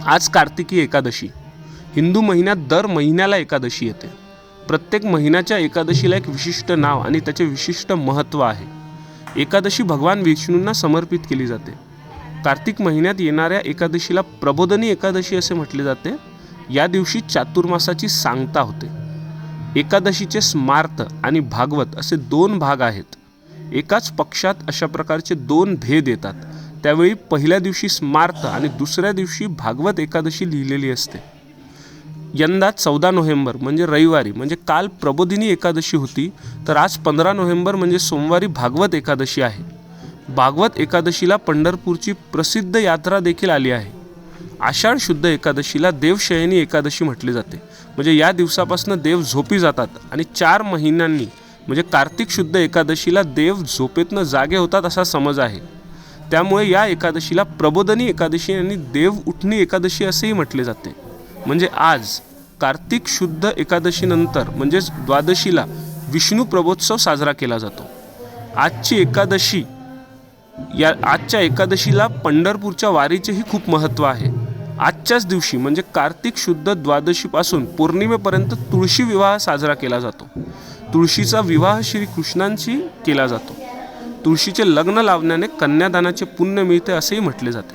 आज कार्तिकी एकादशी. हिंदू महिन्यात दर महिन्याला एकादशी येते. प्रत्येक महिन्याच्या एकादशीला एक विशिष्ट नाव आणि त्याचे विशिष्ट महत्त्व आहे. एकादशी भगवान विष्णूंना समर्पित केली जाते. कार्तिक महिन्यात येणाऱ्या एकादशीला प्रबोधिनी एकादशी असे म्हटले जाते. या दिवशी चातुर्मासाची सांगता होते. एकादशीचे स्मार्त आणि भागवत असे दोन भाग आहेत. एकाच पक्षात अशा प्रकारचे दोन भेद येतात. त्यावेळी पहिल्या दिवशी स्मार्त आणि दुसऱ्या दिवशी भागवत एकादशी लिहिलेली असते. यंदा 14 नोव्हेंबर म्हणजे रविवारी म्हणजे काल प्रबोधिनी एकादशी होती, तर आज 15 नोव्हेंबर म्हणजे सोमवारी भागवत एकादशी आहे. भागवत एकादशीला पंढरपूरची प्रसिद्ध यात्रा देखील आली आहे. आषाढ शुद्ध एकादशीला देवशयनी एकादशी म्हटले जाते. म्हणजे या दिवसापासून देव झोपी जातात आणि 4 महिन्यांनी म्हणजे कार्तिक शुद्ध एकादशीला देव झोपेतनं जागे होतात असा समज आहे. त्यामुळे या एकादशीला प्रबोधिनी एकादशी आणि देव उठणी एकादशी असेही म्हटले जाते. म्हणजे आज कार्तिक शुद्ध एकादशीनंतर म्हणजेच द्वादशीला विष्णू प्रबोत्सव साजरा केला जातो. आजच्या एकादशीला पंढरपूरच्या वारीचेही खूप महत्त्व आहे. आजच्याच दिवशी म्हणजे कार्तिक शुद्ध द्वादशीपासून पौर्णिमेपर्यंत तुळशी विवाह साजरा केला जातो. तुळशीचा विवाह श्रीकृष्णांशी केला जातो. तुळशीचे लग्न लावण्याने कन्यादानाचे पुण्य मिळते असेही म्हटले जाते.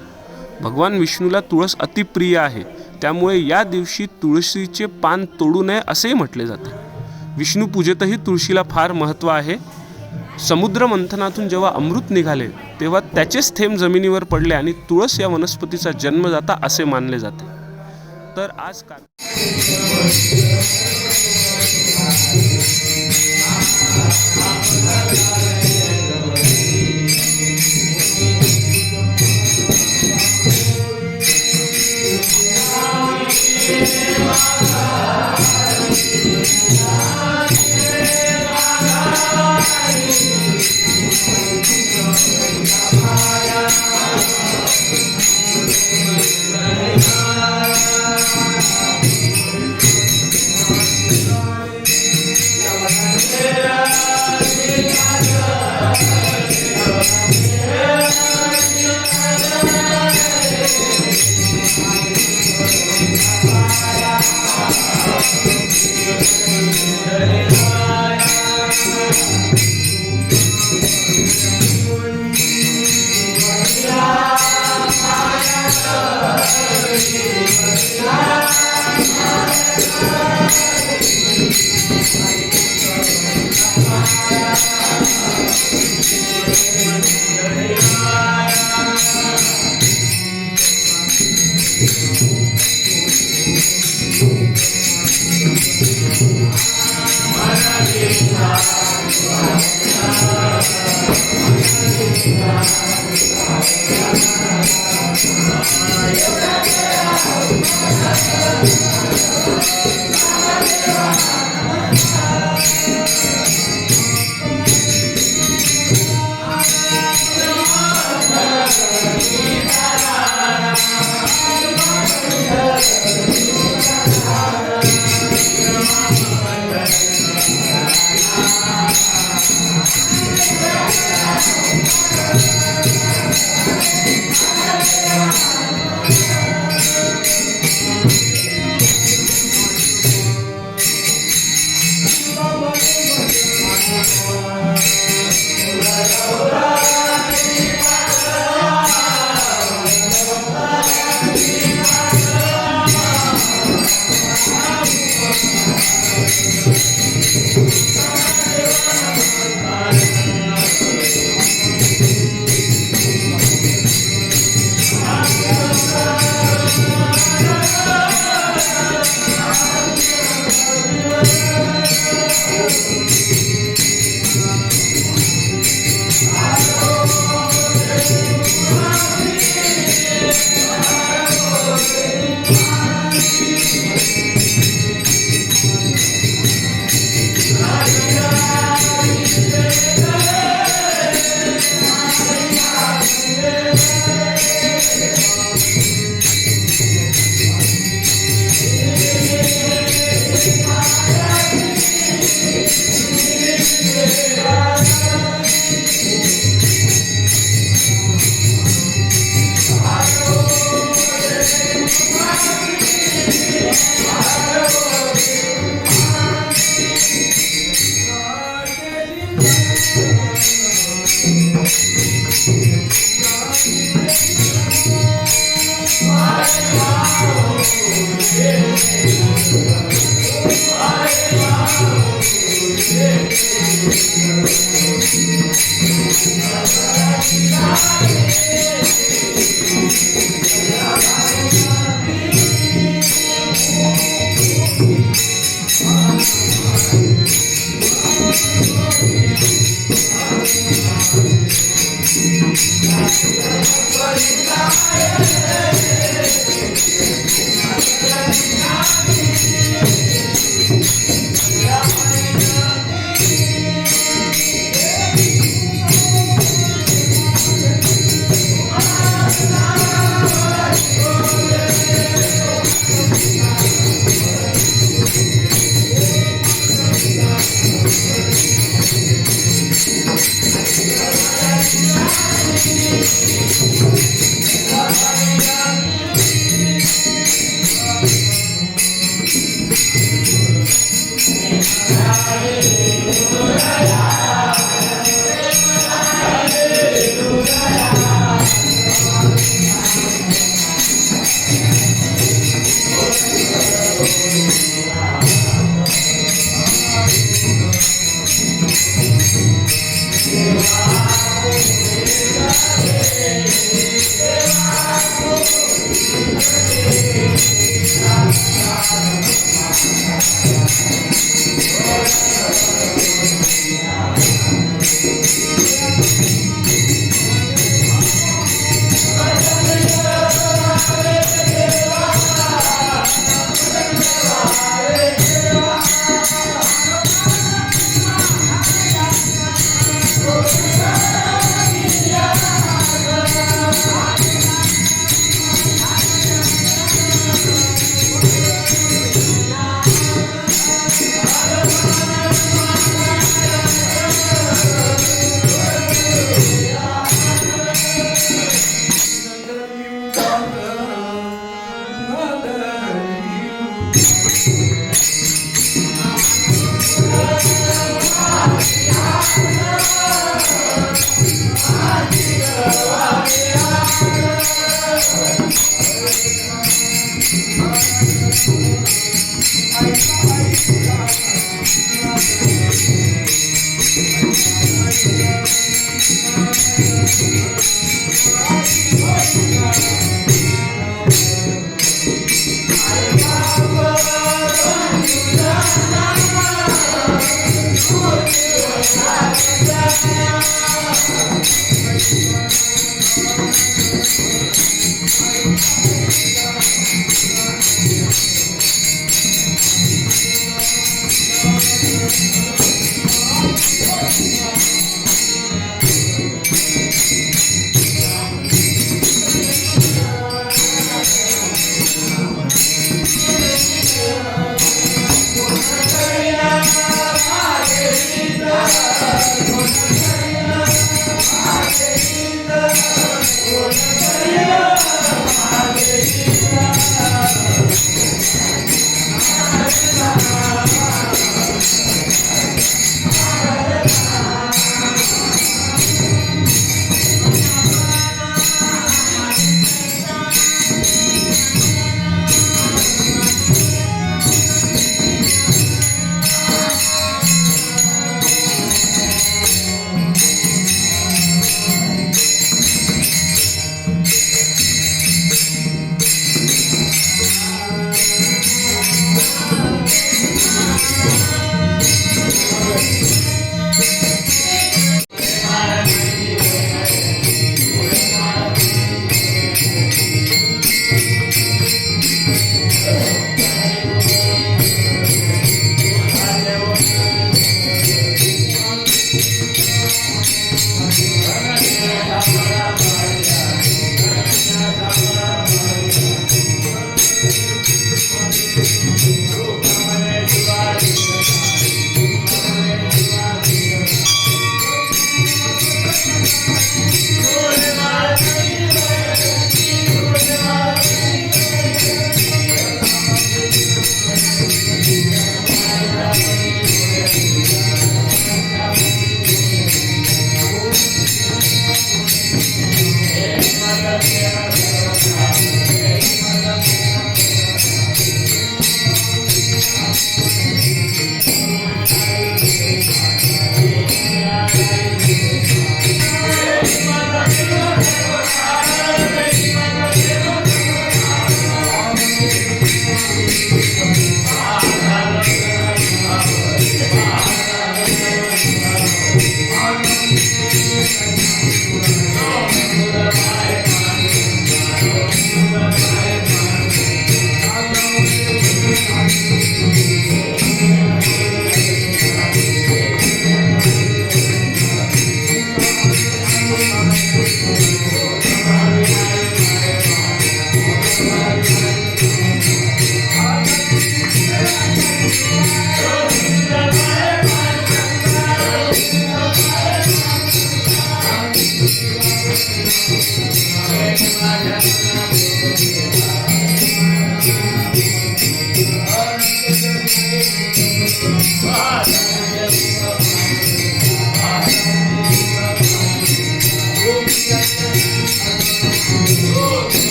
भगवान विष्णूला तुळस अतिप्रिय आहे. त्यामुळे या दिवशी तुळशीचे पान तोडू नये असेही म्हटले जाते. विष्णू पूजेतही तुळशीला फार महत्त्व आहे. समुद्र मंथनातून जेव्हा अमृत निघाले तेव्हा त्याचेच थेंब जमिनीवर पडले आणि तुळस या वनस्पतीचा जन्मदाता असे मानले जाते. तर आज